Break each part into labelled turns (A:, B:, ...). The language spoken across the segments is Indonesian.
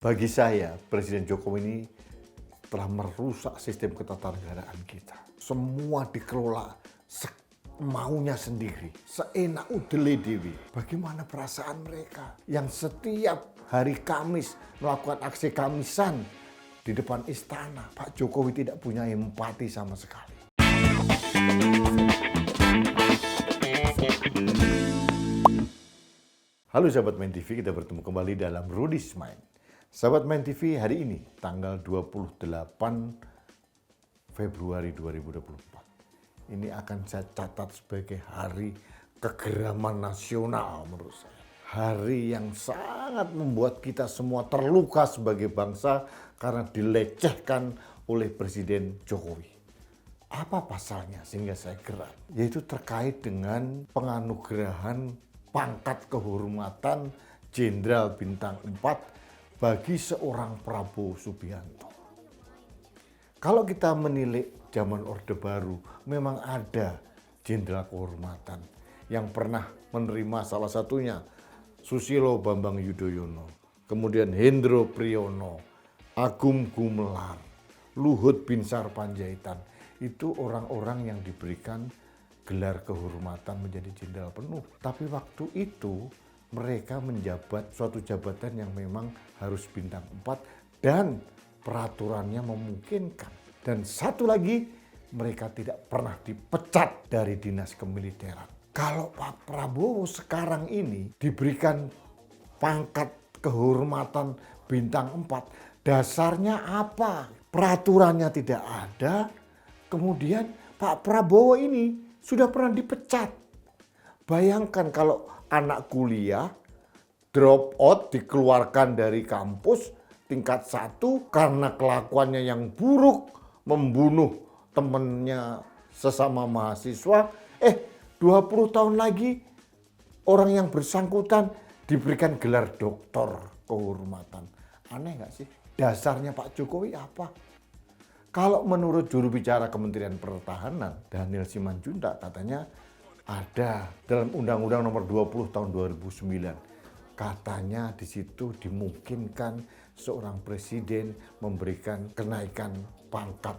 A: Bagi saya, Presiden Jokowi ini telah merusak sistem ketatanegaraan kita. Semua dikelola maunya sendiri, seenak udele dewi. Bagaimana perasaan mereka yang setiap hari Kamis melakukan aksi Kamisan di depan istana? Pak Jokowi tidak punya empati sama sekali. Halo sahabat Main TV, kita bertemu kembali dalam Rudy's Mind. Sahabat Main TV, hari ini tanggal 28 Februari 2024. Ini akan saya catat sebagai hari kegeraman nasional menurut saya. Hari yang sangat membuat kita semua terluka sebagai bangsa karena dilecehkan oleh Presiden Jokowi. Apa pasalnya sehingga saya geram? Yaitu terkait dengan penganugerahan pangkat kehormatan Jenderal Bintang 4 bagi seorang Prabowo Subianto. Kalau kita menilik zaman Orde Baru, memang ada jenderal kehormatan yang pernah menerima, salah satunya Susilo Bambang Yudhoyono, kemudian Hendro Priyono, Agung Gumelar, Luhut Binsar Panjaitan. Itu orang-orang yang diberikan gelar kehormatan menjadi jenderal penuh. Tapi waktu itu mereka menjabat suatu jabatan yang memang harus bintang 4 dan peraturannya memungkinkan. Dan satu lagi, mereka tidak pernah dipecat dari dinas kemiliteran. Kalau Pak Prabowo sekarang ini diberikan pangkat kehormatan bintang 4, dasarnya apa? Peraturannya tidak ada, kemudian Pak Prabowo ini sudah pernah dipecat. Bayangkan kalau anak kuliah, drop out, dikeluarkan dari kampus tingkat 1 karena kelakuannya yang buruk, membunuh temannya sesama mahasiswa. 20 tahun lagi orang yang bersangkutan diberikan gelar doktor kehormatan. Aneh gak sih? Dasarnya Pak Jokowi apa? Kalau menurut juru bicara Kementerian Pertahanan, Daniel Simanjuntak, katanya ada dalam Undang-Undang Nomor 20 Tahun 2009. Katanya di situ dimungkinkan seorang presiden memberikan kenaikan pangkat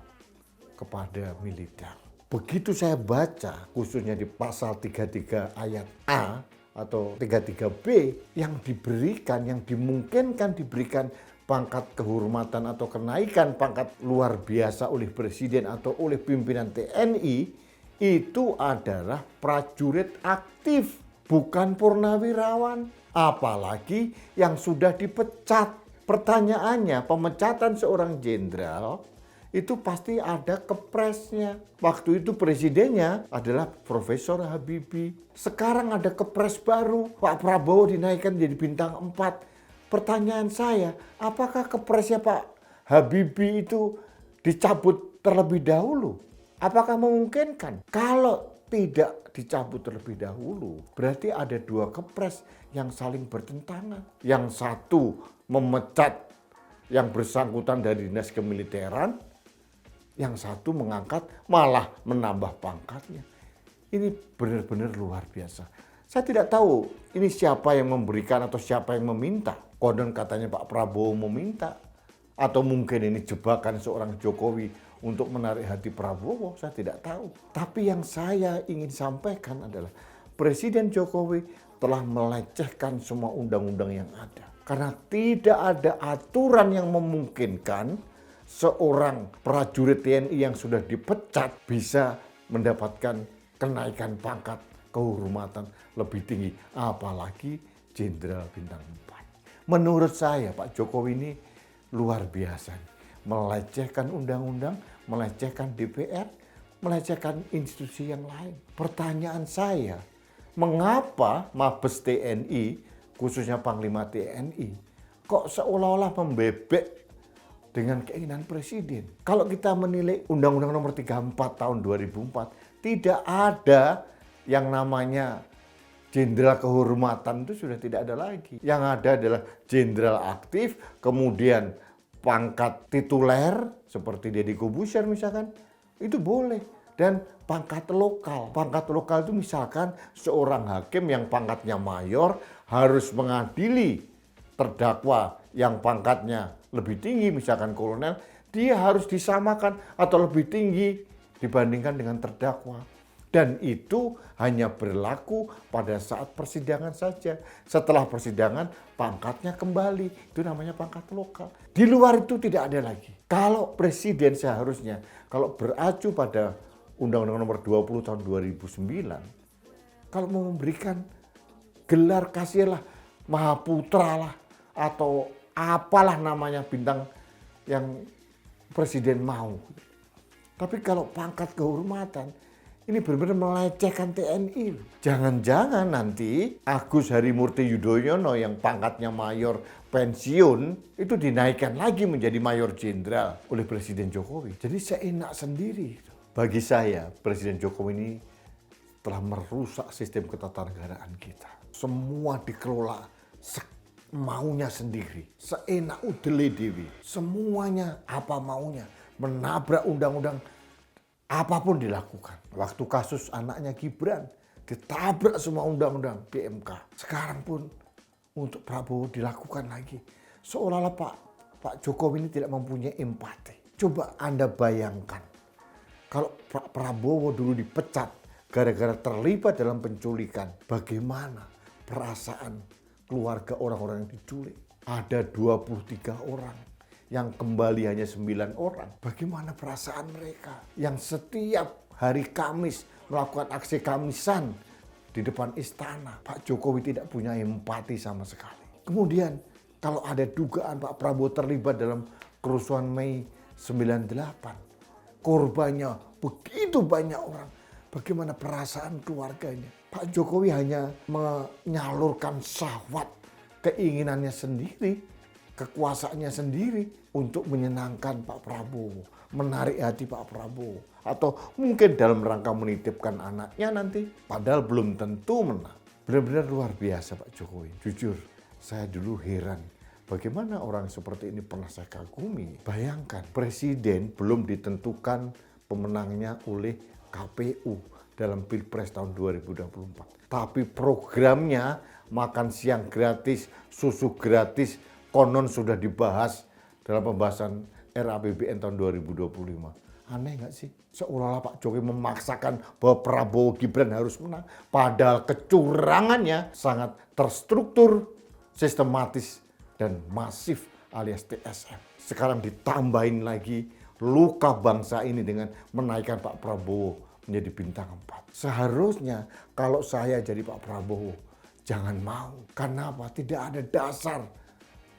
A: kepada militer. Begitu saya baca, khususnya di pasal 33 ayat A atau 33B, yang diberikan, yang dimungkinkan diberikan pangkat kehormatan atau kenaikan pangkat luar biasa oleh presiden atau oleh pimpinan TNI, itu adalah prajurit aktif, bukan purnawirawan. Apalagi yang sudah dipecat. Pertanyaannya, pemecatan seorang jenderal itu pasti ada kepresnya. Waktu itu presidennya adalah Profesor Habibie. Sekarang ada kepres baru, Pak Prabowo dinaikkan jadi bintang 4. Pertanyaan saya, apakah kepresnya Pak Habibie itu dicabut terlebih dahulu? Apakah memungkinkan? Kalau tidak dicabut terlebih dahulu, berarti ada 2 kepres yang saling bertentangan. Yang satu memecat yang bersangkutan dari dinas kemiliteran, yang satu mengangkat malah menambah pangkatnya. Ini benar-benar luar biasa. Saya tidak tahu ini siapa yang memberikan atau siapa yang meminta. Konon katanya Pak Prabowo meminta. Atau mungkin ini jebakan seorang Jokowi untuk menarik hati Prabowo, saya tidak tahu. Tapi yang saya ingin sampaikan adalah Presiden Jokowi telah melecehkan semua undang-undang yang ada. Karena tidak ada aturan yang memungkinkan seorang prajurit TNI yang sudah dipecat bisa mendapatkan kenaikan pangkat kehormatan lebih tinggi. Apalagi Jenderal Bintang 4. Menurut saya Pak Jokowi ini luar biasa, melecehkan undang-undang, melecehkan DPR, melecehkan institusi yang lain. Pertanyaan saya, mengapa Mabes TNI, khususnya Panglima TNI, kok seolah-olah membebek dengan keinginan presiden? Kalau kita menilai Undang-Undang Nomor 34 Tahun 2004, tidak ada yang namanya jenderal kehormatan, itu sudah tidak ada lagi. Yang ada adalah jenderal aktif, kemudian pangkat tituler seperti Deddy Corbuzier misalkan, itu boleh. Dan pangkat lokal. Pangkat lokal itu misalkan seorang hakim yang pangkatnya mayor harus mengadili terdakwa yang pangkatnya lebih tinggi, misalkan kolonel, dia harus disamakan atau lebih tinggi dibandingkan dengan terdakwa. Dan itu hanya berlaku pada saat persidangan saja. Setelah persidangan, pangkatnya kembali. Itu namanya pangkat lokal. Di luar itu tidak ada lagi. Kalau presiden seharusnya, kalau beracu pada Undang-Undang Nomor 20 tahun 2009, kalau mau memberikan gelar kasihlah Mahaputra lah, atau apalah namanya bintang yang presiden mau. Tapi kalau pangkat kehormatan, ini benar-benar melecehkan TNI. Jangan-jangan nanti Agus Harimurti Yudhoyono yang pangkatnya mayor pensiun, itu dinaikkan lagi menjadi mayor jenderal oleh Presiden Jokowi. Jadi seenak sendiri. Bagi saya, Presiden Jokowi ini telah merusak sistem ketatanegaraan kita. Semua dikelola maunya sendiri, seenak udele dewi. Semuanya apa maunya, menabrak undang-undang, apapun dilakukan. Waktu kasus anaknya Gibran, ditabrak semua undang-undang PMK. Sekarang pun untuk Prabowo dilakukan lagi. Seolah-olah Pak Jokowi ini tidak mempunyai empati. Coba Anda bayangkan, kalau Pak Prabowo dulu dipecat gara-gara terlibat dalam penculikan, bagaimana perasaan keluarga orang-orang yang diculik? Ada 23 orang. Yang kembali hanya 9 orang. Bagaimana perasaan mereka yang setiap hari Kamis melakukan aksi Kamisan di depan istana? Pak Jokowi tidak punya empati sama sekali. Kemudian kalau ada dugaan Pak Prabowo terlibat dalam kerusuhan Mei 98, korbannya begitu banyak orang. Bagaimana perasaan keluarganya? Pak Jokowi hanya menyalurkan syahwat keinginannya sendiri, kekuasaannya sendiri untuk menyenangkan Pak Prabowo, menarik hati Pak Prabowo, atau mungkin dalam rangka menitipkan anaknya nanti, padahal belum tentu menang. Benar-benar luar biasa Pak Jokowi. Jujur, saya dulu heran bagaimana orang seperti ini pernah saya kagumi. Bayangkan, presiden belum ditentukan pemenangnya oleh KPU dalam Pilpres tahun 2024. Tapi programnya makan siang gratis, susu gratis, konon sudah dibahas dalam pembahasan RAPBN tahun 2025. Aneh nggak sih? Seolah-olah Pak Jokowi memaksakan bahwa Prabowo Gibran harus menang. Padahal kecurangannya sangat terstruktur, sistematis, dan masif alias TSM. Sekarang ditambahin lagi luka bangsa ini dengan menaikkan Pak Prabowo menjadi bintang 4. Seharusnya kalau saya jadi Pak Prabowo, jangan mau. Karena apa? Tidak ada dasar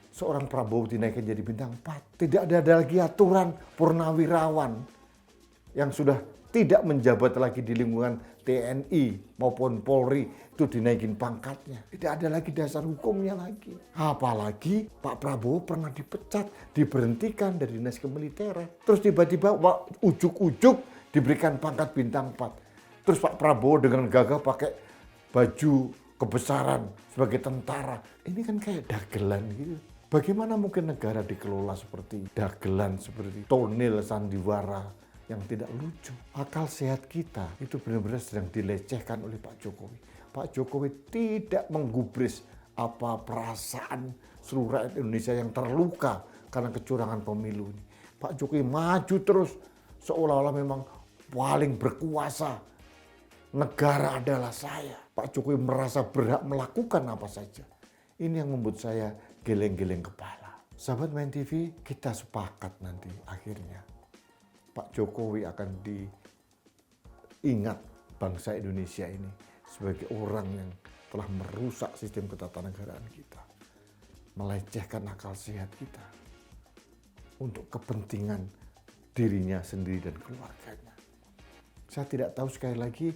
A: seorang Prabowo dinaikkan jadi bintang 4. Tidak ada lagi aturan purnawirawan yang sudah tidak menjabat lagi di lingkungan TNI maupun Polri itu dinaikin pangkatnya. Tidak ada lagi dasar hukumnya lagi. Apalagi Pak Prabowo pernah dipecat, diberhentikan dari dinas kemiliteran. Terus tiba-tiba ujuk-ujuk diberikan pangkat bintang 4. Terus Pak Prabowo dengan gagah pakai baju kebesaran sebagai tentara. Ini kan kayak dagelan gitu. Bagaimana mungkin negara dikelola seperti dagelan, seperti tonil sandiwara yang tidak lucu? Akal sehat kita itu benar-benar sedang dilecehkan oleh Pak Jokowi. Pak Jokowi tidak menggubris apa perasaan seluruh rakyat Indonesia yang terluka karena kecurangan pemilu ini. Pak Jokowi maju terus seolah-olah memang paling berkuasa. Negara adalah saya. Pak Jokowi merasa berhak melakukan apa saja. Ini yang membuat saya geleng-geleng kepala. Sahabat Main TV, kita sepakat nanti akhirnya Pak Jokowi akan diingat bangsa Indonesia ini sebagai orang yang telah merusak sistem ketatanegaraan kita, melecehkan akal sehat kita untuk kepentingan dirinya sendiri dan keluarganya. Saya tidak tahu, sekali lagi,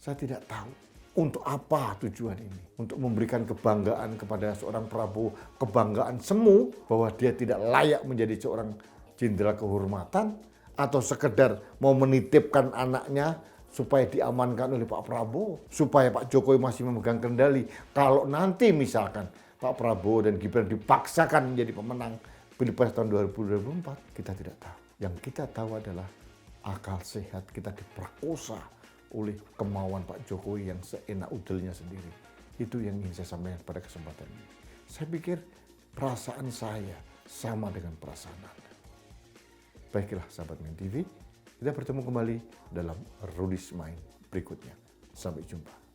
A: saya tidak tahu untuk apa tujuan ini. Untuk memberikan kebanggaan kepada seorang Prabowo, kebanggaan semu bahwa dia tidak layak menjadi seorang jenderal kehormatan, atau sekedar mau menitipkan anaknya supaya diamankan oleh Pak Prabowo, supaya Pak Jokowi masih memegang kendali. Kalau nanti misalkan Pak Prabowo dan Gibran dipaksakan menjadi pemenang Pilpres tahun 2024, kita tidak tahu. Yang kita tahu adalah akal sehat kita diperkosa oleh kemauan Pak Jokowi yang seenak udelnya sendiri. Itu yang ingin saya sampaikan pada kesempatan ini. Saya pikir perasaan saya sama dengan perasaan Anda. Baiklah sahabat Main TV, kita bertemu kembali dalam Rudis Main berikutnya. Sampai jumpa.